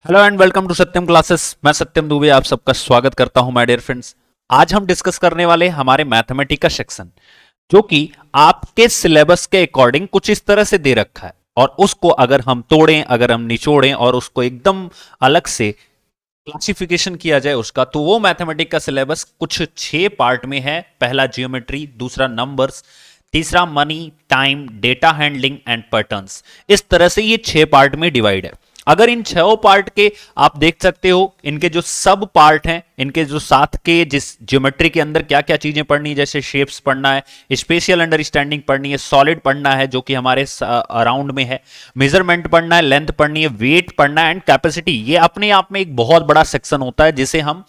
Hello and welcome to Satyam classes. मैं सत्यम दुबे आप सबका स्वागत करता हूं माय डियर फ्रेंड्स। आज हम डिस्कस करने वाले हमारे मैथमेटिक्स का सेक्शन, जो कि आपके सिलेबस के अकॉर्डिंग कुछ इस तरह से दे रखा है, और उसको अगर हम तोड़ें, अगर हम निचोड़ें और उसको एकदम अलग से क्लासिफिकेशन किया जाए उसका, तो वो मैथमेटिक्स का सिलेबस कुछ 6 पार्ट में है। पहला जियोमेट्री, दूसरा नंबर्स, तीसरा money, time, data handling and patterns. इस तरह से ये 6 पार्ट में डिवाइड है। अगर इन 6 पार्ट के आप देख सकते हो, इनके जो सब पार्ट हैं, इनके जो साथ के जिस ज्योमेट्री के अंदर क्या क्या चीजें पढ़नी है, जैसे शेप्स पढ़ना है, स्पेशियल अंडरस्टैंडिंग पढ़नी है, सॉलिड पढ़ना है जो कि हमारे अराउंड में है, मेजरमेंट पढ़ना है, लेंथ पढ़नी है, वेट पढ़ना है एंड कैपेसिटी। ये अपने आप में एक बहुत बड़ा सेक्शन होता है जिसे हम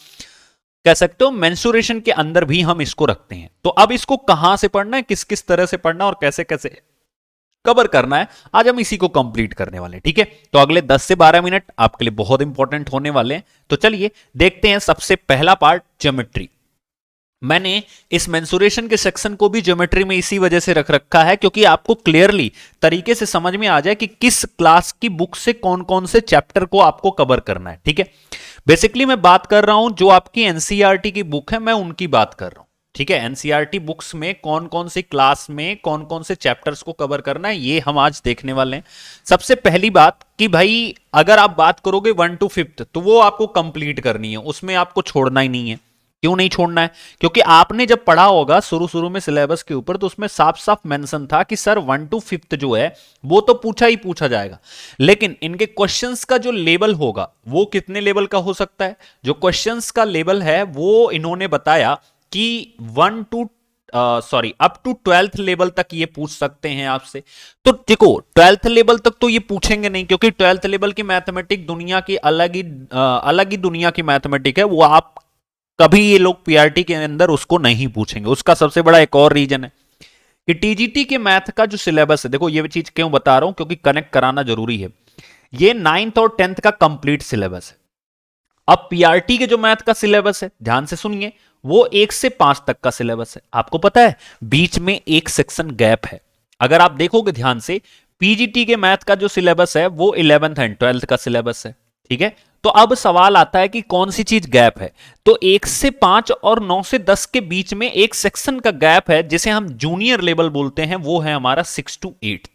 कह सकते हो मेंसुरेशन के अंदर भी हम इसको रखते हैं। तो अब इसको कहां से पढ़ना है, किस किस तरह से पढ़ना है और कैसे कैसे कवर करना है, आज हम इसी को कंप्लीट करने वाले हैं। ठीक है, तो अगले 10 से 12 मिनट आपके लिए बहुत इंपॉर्टेंट होने वाले हैं। तो चलिए देखते हैं। सबसे पहला पार्ट ज्योमेट्री। मैंने इस मेंसुरेशन के सेक्शन को भी ज्योमेट्री में इसी वजह से रख रखा है, क्योंकि आपको क्लियरली तरीके से समझ में आ जाए कि किस क्लास की बुक से कौन कौन से चैप्टर को आपको कवर करना है। ठीक है, बेसिकली मैं बात कर रहा हूं जो आपकी एनसीईआरटी की बुक है, मैं उनकी बात कर रहा हूं। ठीक है, एनसीईआरटी बुक्स में कौन कौन सी क्लास में कौन कौन से चैप्टर्स को कवर करना है, ये हम आज देखने वाले हैं। सबसे पहली बात कि भाई अगर आप बात करोगे 1 to 5th, तो वो आपको कंप्लीट करनी है, उसमें आपको छोड़ना ही नहीं है। क्यों नहीं छोड़ना है? क्योंकि आपने जब पढ़ा होगा शुरू शुरू में सिलेबस के ऊपर, तो उसमें साफ साफ मेंशन था कि सर 1 to 5th जो है वो तो पूछा ही पूछा जाएगा, लेकिन इनके क्वेश्चंस का जो लेवल होगा वो कितने लेवल का हो सकता है। जो क्वेश्चंस का लेवल है वो इन्होंने बताया कि अप टू 12th लेवल तक ये पूछ सकते हैं आपसे। तो देखो 12th लेवल तक तो ये पूछेंगे नहीं, क्योंकि 12th लेवल की मैथमेटिक दुनिया की अलग ही दुनिया की मैथमेटिक है। वो आप कभी ये लोग पीआरटी के अंदर उसको नहीं पूछेंगे। उसका सबसे बड़ा एक और रीजन है कि टीजीटी के मैथ का जो सिलेबस है, देखो ये चीज क्यों बता रहा हूं, क्योंकि कनेक्ट कराना जरूरी है। ये 9th और 10th का कंप्लीट सिलेबस है। अब पीआरटी के जो मैथ का सिलेबस है, ध्यान से सुनिए, वो 1 से 5 तक का सिलेबस है। आपको पता है बीच में एक सेक्शन गैप है। अगर आप देखोगे ध्यान से, पीजीटी के मैथ का जो सिलेबस है वो 11th एंड 12th का सिलेबस है। ठीक है, तो अब सवाल आता है कि कौन सी चीज गैप है। तो 1 से 5 और 9 से 10 के बीच में एक सेक्शन का गैप है, जिसे हम जूनियर लेवल बोलते हैं, वो है हमारा 6 to 8।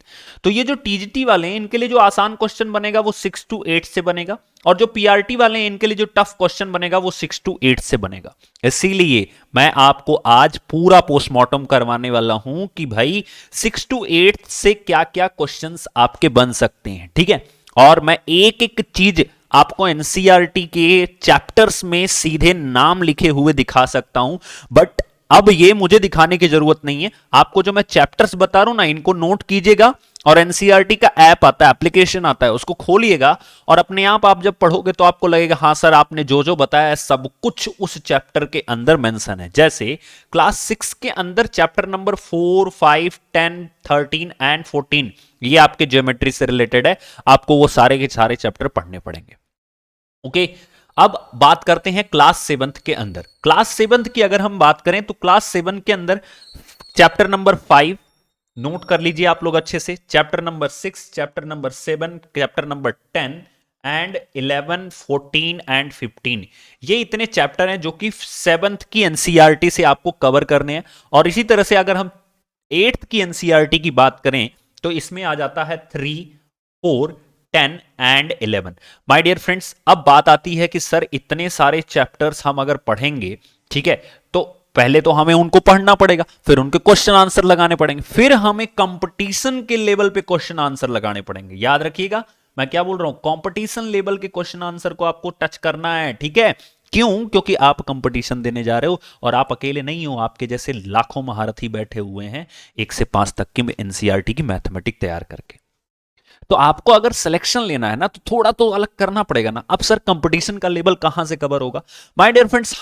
तो ये जो टीजीटी वाले हैं इनके लिए जो आसान क्वेश्चन बनेगा वो 6 to 8 से बनेगा, और जो पीआरटी वाले हैं इनके लिए जो टफ क्वेश्चन बनेगा वो 6 to 8 से बनेगा। इसीलिए मैं आपको आज पूरा पोस्टमार्टम करवाने वाला हूं कि भाई 6 to 8 से क्या क्या क्वेश्चंस आपके बन सकते हैं। ठीक है, और मैं एक एक चीज आपको एनसीईआरटी के चैप्टर्स में सीधे नाम लिखे हुए दिखा सकता हूं, बट अब ये मुझे दिखाने की जरूरत नहीं है। आपको जो मैं चैप्टर्स बता रहा हूं ना, इनको नोट कीजिएगा, और एनसीईआरटी का ऐप आता है, एप्लीकेशन आता है, उसको खोलिएगा, और अपने आप जब पढ़ोगे तो आपको लगेगा हाँ सर आपने जो जो बताया है सब कुछ उस चैप्टर के अंदर मेंशन है। जैसे क्लास 6 के अंदर चैप्टर नंबर 4, 5, 10, 13 एंड 14, ये आपके ज्योमेट्री से रिलेटेड है। आपको वो सारे के सारे चैप्टर पढ़ने पड़ेंगे। ओके, अब बात करते हैं क्लास 7th के अंदर। क्लास 7th की अगर हम बात करें तो क्लास 7 के अंदर चैप्टर नंबर 5 नोट कर लीजिए आप लोग अच्छे से, chapter number 6, chapter number 7, chapter number 10 and 11, 14 and 15, ये इतने चैप्टर हैं जो कि 7th की एनसीईआरटी से आपको कवर करने हैं। और इसी तरह से अगर हम 8th की एनसीईआरटी की बात करें तो इसमें आ जाता है 3, 4, 10 एंड 11। माय डियर फ्रेंड्स, अब बात आती है कि सर इतने सारे चैप्टर्स हम अगर पढ़ेंगे, ठीक है, तो पहले तो हमें उनको पढ़ना पड़ेगा, फिर उनके क्वेश्चन आंसर लगाने पड़ेंगे, फिर हमें कंपटीशन के लेवल पे क्वेश्चन आंसर लगाने पड़ेंगे। याद रखिएगा मैं क्या बोल रहा हूं, कंपटीशन लेवल के क्वेश्चन आंसर को आपको टच करना है। ठीक है, क्यों? क्योंकि आप कंपटीशन देने जा रहे हो, और आप अकेले नहीं हो, आपके जैसे लाखों महारथी बैठे हुए हैं 1 से 5 तक की एनसीईआरटी की मैथमेटिक्स तैयार करके। तो आपको अगर सिलेक्शन लेना है ना, तो थोड़ा तो अलग करना पड़ेगा ना। अब सर कंपटीशन का लेवल कहां से कवर होगा? माय डियर फ्रेंड्स,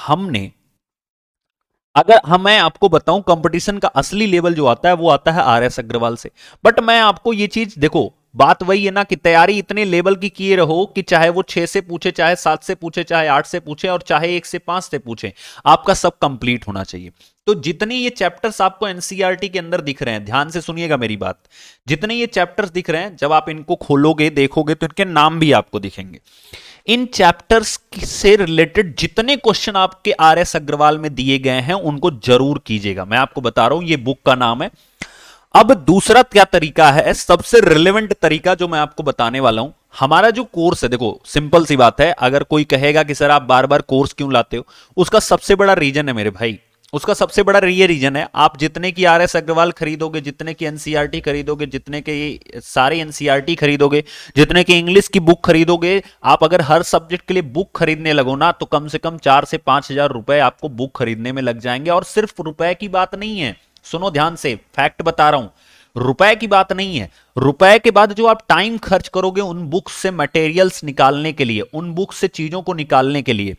मैं आपको बताऊं, कंपटीशन का असली लेवल जो आता है वो आता है आर एस अग्रवाल से। बट मैं आपको ये चीज देखो, बात वही है ना कि तैयारी इतने लेवल की किए रहो कि चाहे वो 6 से पूछे, चाहे 7 से पूछे, चाहे 8 से पूछे और चाहे 1 से 5 से पूछे, आपका सब कंप्लीट होना चाहिए। तो जितने ये चैप्टर्स आपको एनसीईआरटी के अंदर दिख रहे हैं, ध्यान से सुनिएगा मेरी बात, जितने ये चैप्टर्स दिख रहे हैं, जब आप इनको खोलोगे देखोगे तो इनके नाम भी आपको दिखेंगे। इन चैप्टर्स से रिलेटेड जितने क्वेश्चन आपके आर.एस. अग्रवाल में दिए गए हैं उनको जरूर कीजिएगा। मैं आपको बता रहा हूं, ये बुक का नाम है। अब दूसरा क्या तरीका है, सबसे रिलेवेंट तरीका जो मैं आपको बताने वाला हूं, हमारा जो कोर्स है, देखो सिंपल सी बात है, अगर कोई कहेगा कि सर आप बार बार कोर्स क्यों लाते हो, उसका सबसे बड़ा रीजन है मेरे भाई, उसका सबसे बड़ा ये रीजन है, आप जितने की आर.एस. अग्रवाल खरीदोगे, जितने की एनसीईआरटी खरीदोगे, जितने के सारे एनसीईआरटी खरीदोगे, जितने की इंग्लिश की बुक खरीदोगे, आप अगर हर सब्जेक्ट के लिए बुक खरीदने लगो ना, तो कम से कम 4 से 5 हजार रुपए आपको बुक खरीदने में लग जाएंगे। और सिर्फ रुपए की बात नहीं है, सुनो ध्यान से, फैक्ट बता रहा हूं, रुपए की बात नहीं है। रुपए के बाद जो आप टाइम खर्च करोगे उन बुक्स से मटेरियल्स निकालने के लिए, उन बुक्स से चीजों को निकालने के लिए,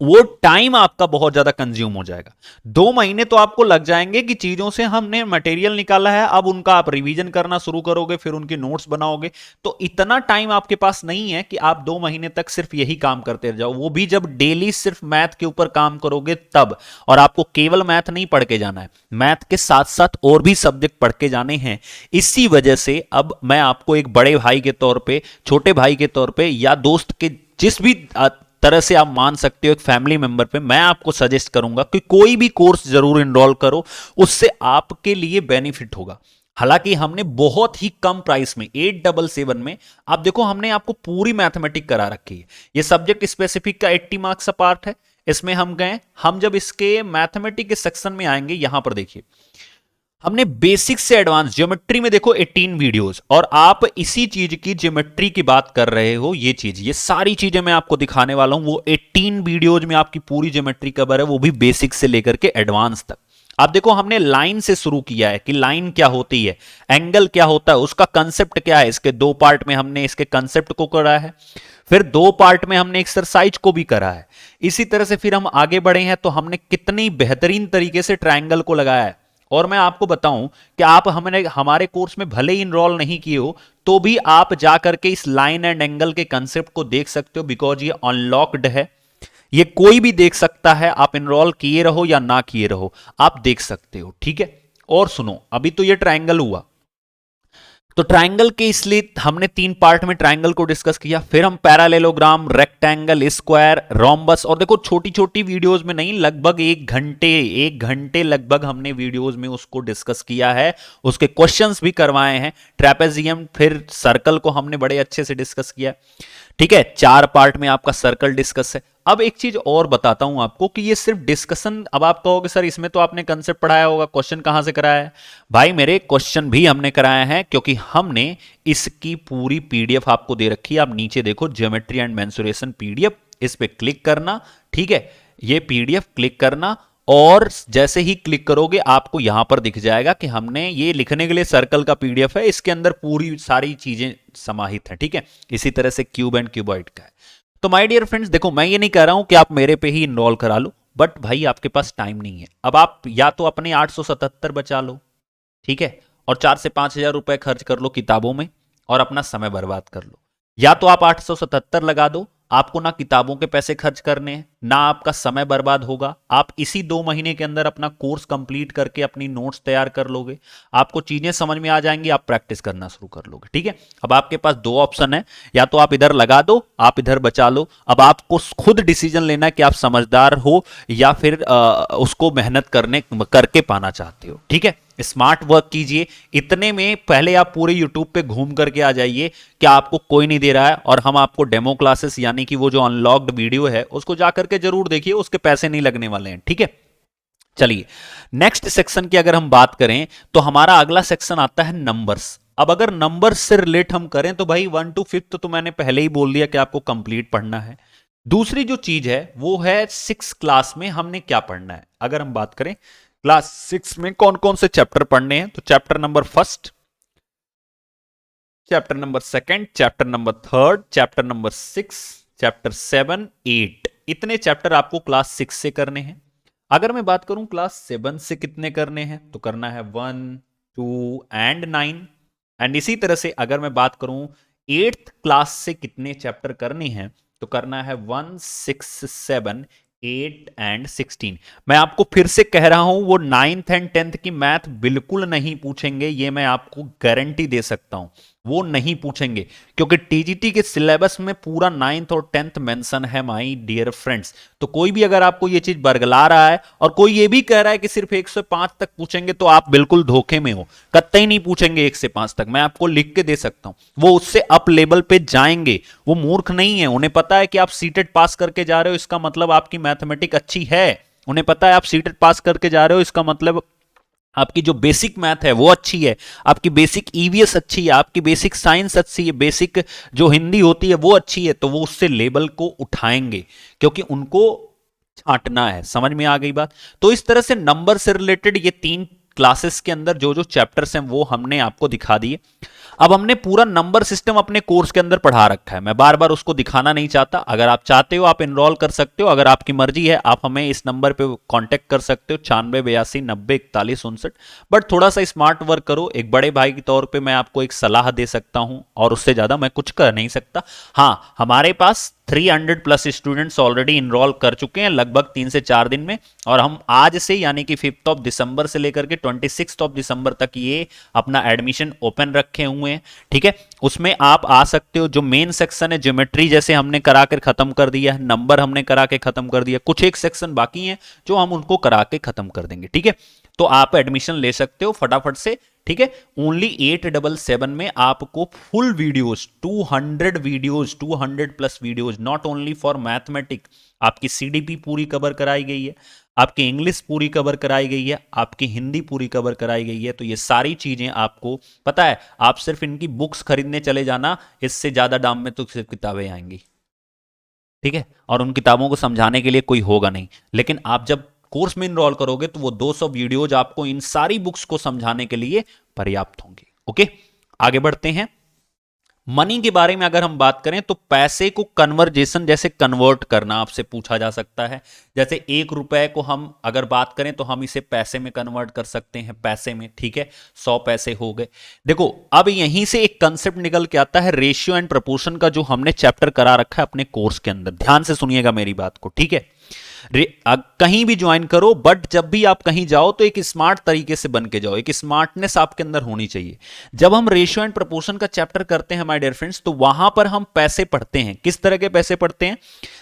वो टाइम आपका बहुत ज्यादा कंज्यूम हो जाएगा। 2 महीने तो आपको लग जाएंगे कि चीजों से हमने मटेरियल निकाला है, अब उनका आप रिवीजन करना शुरू करोगे, फिर उनके नोट्स बनाओगे। तो इतना टाइम आपके पास नहीं है कि आप 2 महीने तक सिर्फ यही काम करते रह जाओ, वो भी जब डेली सिर्फ मैथ के ऊपर काम करोगे तब। और आपको केवल मैथ नहीं पढ़ के जाना है, मैथ के साथ साथ और भी सब्जेक्ट पढ़ के जाने हैं। इसी वजह से अब मैं आपको एक बड़े भाई के तौर पे, छोटे भाई के तौर पे, या दोस्त के जिस भी तरह से आप मान सकते हो, एक फैमिली मेंबर पे, मैं आपको सजेस्ट करूंगा कि कोई भी कोर्स जरूर इनरोल करो, उससे आपके लिए बेनिफिट होगा। हालांकि हमने बहुत ही कम प्राइस में 877 में, आप देखो हमने आपको पूरी मैथमेटिक करा रखी है। ये सब्जेक्ट स्पेसिफिक का 80 मार्क्स का पार्ट है, इसमें हम गए, हम जब इसके मैथमेटिक के सेक्शन में आएंगे, यहां पर देखिए हमने बेसिक से एडवांस ज्योमेट्री में देखो 18 वीडियोस, और आप इसी चीज की ज्योमेट्री की बात कर रहे हो, ये चीज, ये सारी चीजें मैं आपको दिखाने वाला हूं। वो 18 वीडियोज में आपकी पूरी ज्योमेट्री कवर है, वो भी बेसिक से लेकर के एडवांस तक। आप देखो हमने लाइन से शुरू किया है कि लाइन क्या होती है, एंगल क्या होता है, उसका कंसेप्ट क्या है। इसके 2 पार्ट में हमने इसके कंसेप्ट को करा है, फिर 2 पार्ट में हमने एक्सरसाइज को भी करा है। इसी तरह से फिर हम आगे बढ़े हैं तो हमने कितनी बेहतरीन तरीके से ट्रायंगल को लगाया है। और मैं आपको बताऊं कि आप हमने हमारे कोर्स में भले ही इनरोल नहीं किए हो, तो भी आप जाकर के इस लाइन एंड एंगल के कंसेप्ट को देख सकते हो, बिकॉज ये अनलॉक्ड है, ये कोई भी देख सकता है। आप इनरोल किए रहो या ना किए रहो, आप देख सकते हो, ठीक है। और सुनो, अभी तो ये ट्रायंगल हुआ, तो ट्रायंगल के इसलिए हमने 3 पार्ट में ट्रायंगल को डिस्कस किया, फिर हम पैरालेलोग्राम, रेक्टेंगल, स्क्वायर, रोम्बस, और देखो छोटी छोटी वीडियोस में नहीं, लगभग 1 घंटे लगभग हमने वीडियोस में उसको डिस्कस किया है, उसके क्वेश्चंस भी करवाए हैं। ट्रेपेजियम, फिर सर्कल को हमने बड़े अच्छे से डिस्कस किया, ठीक है। 4 पार्ट में आपका सर्कल डिस्कस है। अब एक चीज और बताता हूं आपको कि ये सिर्फ डिस्कशन, अब आप कहोगे सर इसमें तो आपने कंसेप्ट पढ़ाया होगा, क्वेश्चन कहां से कराया है? भाई मेरे क्वेश्चन भी हमने कराए हैं, क्योंकि हमने इसकी पूरी पीडीएफ आपको दे रखी है। आप नीचे देखो, ज्योमेट्री एंड मेंसुरेशन पीडीएफ, इस पे क्लिक करना, ठीक है। ये पीडीएफ क्लिक करना, और जैसे ही क्लिक करोगे आपको यहां पर दिख जाएगा कि हमने ये लिखने के लिए सर्कल का पीडीएफ है, इसके अंदर पूरी सारी चीजें समाहित हैं, ठीक है। इसी तरह से क्यूब एंड क्यूबॉइड का है। तो माय डियर फ्रेंड्स, देखो मैं ये नहीं कह रहा हूं कि आप मेरे पे ही इनरोल करा लो, बट भाई आपके पास टाइम नहीं है। अब आप या तो अपने 877 बचा लो, ठीक है, और 4 से 5 हजार रुपए खर्च कर लो किताबों में, और अपना समय बर्बाद कर लो। या तो आप 877 लगा दो, आपको ना किताबों के पैसे खर्च करने हैं, ना आपका समय बर्बाद होगा। आप इसी 2 महीने के अंदर अपना कोर्स कंप्लीट करके अपनी नोट्स तैयार कर लोगे, आपको चीजें समझ में आ जाएंगी, आप प्रैक्टिस करना शुरू कर लोगे, ठीक है। अब आपके पास 2 ऑप्शन है, या तो आप इधर लगा दो, आप इधर बचा लो। अब आपको खुद डिसीजन लेना है कि आप समझदार हो या फिर उसको मेहनत करके पाना चाहते हो, ठीक है। स्मार्ट वर्क कीजिए। इतने में पहले आप पूरे यूट्यूब पे घूम करके आ जाइए कि आपको कोई नहीं दे रहा है, और हम आपको डेमो क्लासेस यानी कि वो जो अनलॉक्ड वीडियो है उसको जाकर के जरूर देखिए, उसके पैसे नहीं लगने वाले हैं, ठीक है। चलिए नेक्स्ट सेक्शन की अगर हम बात करें तो हमारा अगला सेक्शन आता है नंबर्स। अब अगर नंबर्स से रिलेट हम करें तो भाई 1 to 5 तो मैंने पहले ही बोल दिया कि आपको कंप्लीट पढ़ना है। दूसरी जो चीज है वो है 6 क्लास में हमने क्या पढ़ना है। अगर हम बात करें क्लास 6 में कौन कौन से चैप्टर पढ़ने हैं, तो chapter number 1, chapter number 2, chapter number 3, chapter number 6, chapter 7, 8, इतने चैप्टर आपको क्लास 6 से करने हैं। अगर मैं बात करूं क्लास 7 से कितने करने हैं, तो करना है 1, 2 एंड 9, एंड इसी तरह से अगर मैं बात करूं 8th क्लास से कितने चैप्टर करने हैं, तो करना है 1, 6, 7, 8 एंड 16। मैं आपको फिर से कह रहा हूं वो 9th एंड 10th की मैथ बिल्कुल नहीं पूछेंगे, ये मैं आपको गारंटी दे सकता हूं, वो नहीं पूछेंगे, क्योंकि टीजीटी के सिलेबस में पूरा 9th और 10th मेंशन है माय डियर फ्रेंड्स। तो कोई भी अगर आपको ये चीज बरगला रहा है और कोई ये भी कह रहा है कि सिर्फ 1 से 5 तक पूछेंगे, तो आप बिल्कुल धोखे में हो, कतई नहीं पूछेंगे 1 से 5 तक, मैं आपको लिख के दे सकता हूं। वो उससे अप लेवल पे जाएंगे, वो मूर्ख नहीं है, उन्हें पता है कि आप सीटेट पास करके जा रहे हो, इसका मतलब आपकी मैथमेटिक अच्छी है, उन्हें पता है आप सीटेट पास करके जा रहे हो, इसका मतलब आपकी जो बेसिक मैथ है वो अच्छी है, आपकी बेसिक ईवीएस अच्छी है, आपकी बेसिक साइंस अच्छी है, बेसिक जो हिंदी होती है वो अच्छी है, तो वो उससे लेवल को उठाएंगे, क्योंकि उनको छांटना है। समझ में आ गई बात? तो इस तरह से नंबर से रिलेटेड ये 3 क्लासेस के अंदर जो जो चैप्टर्स हैं वो हमने आपको दिखा दिए। अब हमने पूरा नंबर सिस्टम अपने कोर्स के अंदर पढ़ा रखा है, मैं बार बार उसको दिखाना नहीं चाहता। अगर आप चाहते हो आप इनरोल कर सकते हो, अगर आपकी मर्जी है आप हमें इस नंबर पे कांटेक्ट कर सकते हो 9682904159। बट थोड़ा सा स्मार्ट वर्क करो, एक बड़े भाई के तौर पे मैं आपको एक सलाह दे सकता हूं, और उससे ज्यादा मैं कुछ कर नहीं सकता। हाँ, हमारे पास 300 प्लस स्टूडेंट्स ऑलरेडी इनरोल कर चुके हैं लगभग 3 से 4 दिन में, और हम आज से यानी कि 5 दिसंबर से लेकर के 26 दिसंबर तक ये अपना एडमिशन ओपन रखे हुए हैं। ठीक है, उसमें आप आ सकते हो। जो मेन सेक्शन है ज्योमेट्री जैसे हमने करा कर खत्म कर दिया है, नंबर हमने करा के खत्म कर दिया, कुछ एक सेक्शन बाकी है जो हम उनको करा के खत्म कर देंगे। ठीक है, तो आप एडमिशन ले सकते हो फटाफट से। ठीक है, ओनली 877 में आपको full videos 200 videos 200 plus videos, not only for mathematic, आपकी सीडीपी पूरी कवर कराई गई है, आपकी इंग्लिश पूरी कवर कराई गई है, आपकी हिंदी पूरी कवर कराई गई है। तो ये सारी चीजें आपको पता है, आप सिर्फ इनकी बुक्स खरीदने चले जाना, इससे ज्यादा दाम में तो सिर्फ किताबें आएंगी। ठीक है, और उन किताबों को समझाने के लिए कोई होगा नहीं, लेकिन आप जब कोर्स में इनरोल करोगे तो वो 200 वीडियोज आपको इन सारी बुक्स को समझाने के लिए पर्याप्त होंगे। ओके, आगे बढ़ते हैं। मनी के बारे में अगर हम बात करें तो पैसे को कन्वर्जेशन जैसे कन्वर्ट करना आपसे पूछा जा सकता है। जैसे 1 रुपए को हम अगर बात करें तो हम इसे पैसे में कन्वर्ट कर सकते हैं, पैसे में। ठीक है, 100 पैसे हो गए। देखो, अब यहीं से एक कंसेप्ट निकल के आता है रेशियो एंड प्रपोर्शन का, जो हमने चैप्टर करा रखा है अपने कोर्स के अंदर। ध्यान से सुनिएगा मेरी बात को। ठीक है, कहीं भी ज्वाइन करो, बट जब भी आप कहीं जाओ तो एक स्मार्ट तरीके से बन के जाओ, एक स्मार्टनेस आपके अंदर होनी चाहिए। जब हम रेशियो एंड प्रोपोर्शन का चैप्टर करते हैं माय डियर फ्रेंड्स, तो वहां पर हम पैसे पढ़ते हैं। किस तरह के पैसे पढ़ते हैं?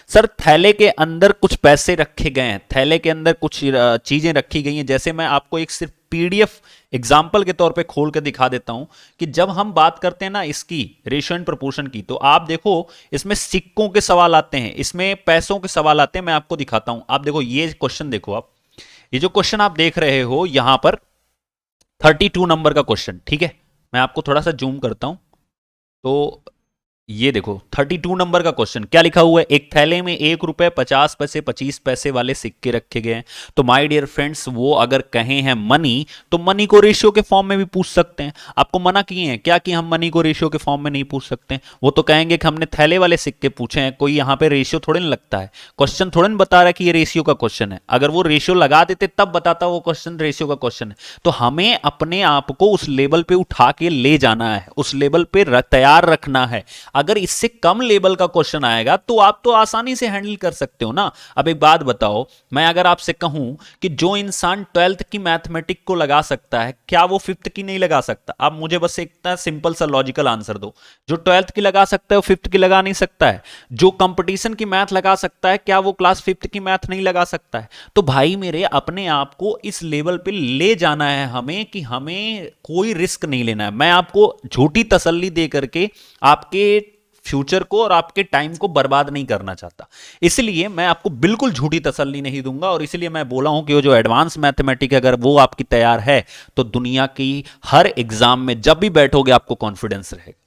सर, थैले के अंदर कुछ पैसे रखे गए हैं, थैले के अंदर कुछ चीजें रखी गई हैं। जैसे मैं आपको एक सिर्फ पीडीएफ एग्जाम्पल के तौर पे खोल के दिखा देता हूं कि जब हम बात करते हैं ना इसकी रेशियो एंड प्रोपोर्शन की, तो आप देखो इसमें सिक्कों के सवाल आते हैं, इसमें पैसों के सवाल आते हैं। मैं आपको दिखाता हूं, आप देखो ये क्वेश्चन देखो, आप ये जो क्वेश्चन आप देख रहे हो यहां पर 32 नंबर का क्वेश्चन। ठीक है, मैं आपको थोड़ा सा जूम करता हूं, तो ये देखो 32 नंबर का क्वेश्चन क्या लिखा हुआ है। एक थैले में 1 रुपए 50 पैसे 25 पैसे वाले सिक्के रखे गए हैं। तो माय डियर फ्रेंड्स, वो अगर कहे हैं मनी, तो मनी को रेशियो के फॉर्म में भी पूछ सकते हैं। आपको मना किए हैं क्या कि हम मनी को रेशियो के फॉर्म में नहीं पूछ सकते? वो तो कहेंगे कि हमने थैले वाले सिक्के पूछे हैं, कोई यहाँ पे रेशियो थोड़े ना लगता है, क्वेश्चन थोड़े ना बता रहा है कि ये रेशियो का क्वेश्चन है। अगर वो रेशियो लगा देते तब बताता वो क्वेश्चन रेशियो का क्वेश्चन है। तो हमें अपने आप को उस लेवल पे उठा के ले जाना है, उस लेवल पे तैयार रखना है। अगर इससे कम लेवल का क्वेश्चन आएगा तो आप तो आसानी से हैंडल कर सकते हो ना। अब एक बात बताओ, मैं अगर आपसे कहूं कि जो इंसान 12th की मैथमेटिक को लगा सकता है, क्या वो 5th की नहीं लगा सकता? आप मुझे बस एक सिंपल सा लॉजिकल आंसर दो। जो 12th की लगा सकता है वो 5th की लगा नहीं सकता है? जो कंपटीशन की मैथ लगा सकता है, क्या वो क्लास 5th की मैथ नहीं लगा सकता है? तो भाई मेरे, अपने आप को इस लेवल पे ले जाना है हमें, कि हमें कोई रिस्क नहीं लेना है। मैं आपको झूठी तसल्ली दे करके आपके फ्यूचर को और आपके टाइम को बर्बाद नहीं करना चाहता, इसलिए मैं आपको बिल्कुल झूठी तसल्ली नहीं दूंगा। और इसलिए मैं बोला हूं कि वो जो एडवांस मैथमेटिक है, अगर वो आपकी तैयार है तो दुनिया की हर एग्जाम में जब भी बैठोगे आपको कॉन्फिडेंस रहेगा।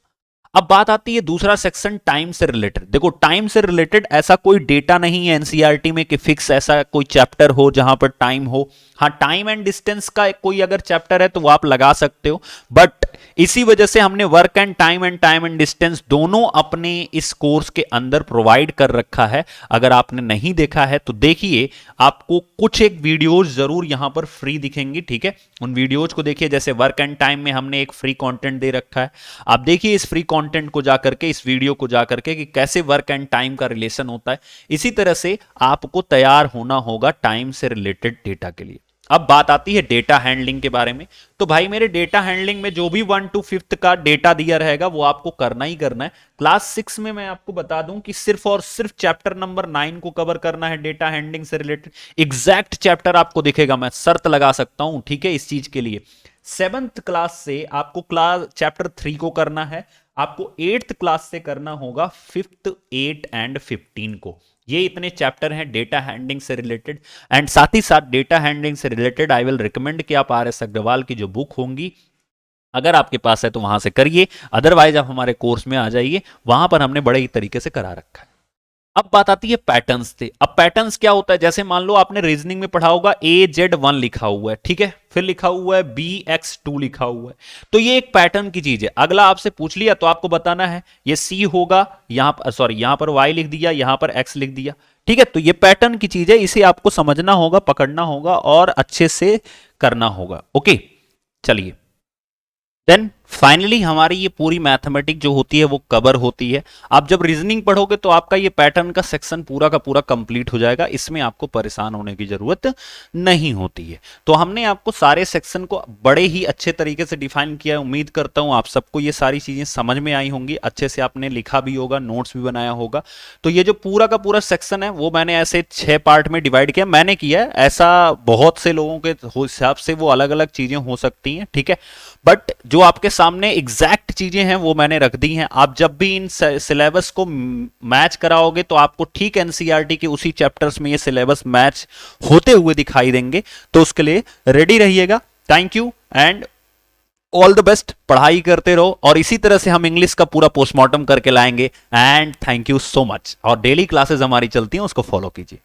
अब बात आती है दूसरा सेक्शन टाइम से रिलेटेड। देखो टाइम से रिलेटेड ऐसा कोई डेटा नहीं है एनसीईआरटी में कि फिक्स ऐसा कोई चैप्टर हो जहां पर टाइम हो। हाँ, टाइम एंड डिस्टेंस का कोई अगर चैप्टर है तो वो आप लगा सकते हो, बट इसी वजह से हमने work and time and distance दोनों अपने इस कोर्स के अंदर प्रोवाइड कर रखा है। अगर आपने नहीं देखा है तो देखिए, आपको कुछ एक वीडियोज जरूर यहां पर फ्री दिखेंगी, ठीक है, उन वीडियोज को देखिए। जैसे वर्क एंड टाइम में हमने एक फ्री कंटेंट दे रखा है, आप देखिए इस फ्री कंटेंट को जाकर के, इस वीडियो को जाकर के कि कैसे वर्क एंड टाइम का रिलेशन होता है। इसी तरह से आपको तैयार होना होगा टाइम से रिलेटेड डेटा के लिए। अब बात आती है डेटा हैंडलिंग के बारे में। तो भाई मेरे डेटा हैंडलिंग में जो भी 1 to 5th का डेटा दिया रहेगा वो आपको करना ही करना है। क्लास 6 में मैं आपको बता दूं कि सिर्फ और सिर्फ चैप्टर नंबर 9 को कवर करना है डेटा हैंडलिंग से रिलेटेड। एग्जैक्ट चैप्टर आपको दिखेगा, मैं शर्त लगा सकता हूं, ठीक है, इस चीज के लिए 7th क्लास से आपको क्लास चैप्टर 3 को करना है, आपको 8th क्लास से करना होगा 5th, 8 एंड 15 को। ये इतने चैप्टर हैं डेटा हैंडलिंग से रिलेटेड। एंड साथ ही साथ डेटा हैंडलिंग से रिलेटेड आई विल रिकमेंड कि आप RS अग्रवाल की जो बुक होंगी, अगर आपके पास है तो वहां से करिए, अदरवाइज आप हमारे कोर्स में आ जाइए, वहां पर हमने बड़े ही तरीके से करा रखा है। अब बात आती है पैटर्न्स से। अब पैटर्न्स क्या होता है, जैसे मान लो आपने रीजनिंग में पढ़ा होगा AZ1 लिखा हुआ है, ठीक है, फिर लिखा हुआ है BX2 लिखा हुआ है, तो ये एक पैटर्न की चीज है। अगला आपसे पूछ लिया तो आपको बताना है ये C होगा, यहां पर सॉरी यहां पर Y लिख दिया, यहां पर X लिख दिया, ठीक है, तो ये पैटर्न की चीज है, इसे आपको समझना होगा, पकड़ना होगा और अच्छे से करना होगा। ओके, चलिए देन फाइनली हमारी ये पूरी मैथमेटिक जो होती है वो कवर होती है। आप जब रीजनिंग पढ़ोगे तो आपका ये पैटर्न का सेक्शन पूरा का पूरा कंप्लीट हो जाएगा, इसमें आपको परेशान होने की जरूरत नहीं होती है। तो हमने आपको सारे सेक्शन को बड़े ही अच्छे तरीके से डिफाइन किया है। उम्मीद करता हूं आप सबको ये सारी चीजें समझ में आई होंगी, अच्छे से आपने लिखा भी होगा, नोट्स भी बनाया होगा। तो ये जो पूरा का पूरा सेक्शन है वो मैंने ऐसे 6 पार्ट में डिवाइड किया, मैंने किया है, ऐसा बहुत से लोगों के हिसाब से वो अलग अलग चीजें हो सकती हैं, ठीक है, बट जो आपके सामने एग्जैक्ट चीजें हैं वो मैंने रख दी हैं। आप जब भी इन सिलेबस को मैच कराओगे तो आपको ठीक एनसीईआरटी के उसी चैप्टर्स में ये सिलेबस मैच होते हुए दिखाई देंगे, तो उसके लिए रेडी रहिएगा। Thank you and all the best, पढ़ाई करते रहो और इसी तरह से हम इंग्लिश का पूरा पोस्टमार्टम करके लाएंगे। And thank you so much. और डेली क्लासेस हमारी चलती हैं, उसको फॉलो कीजिए।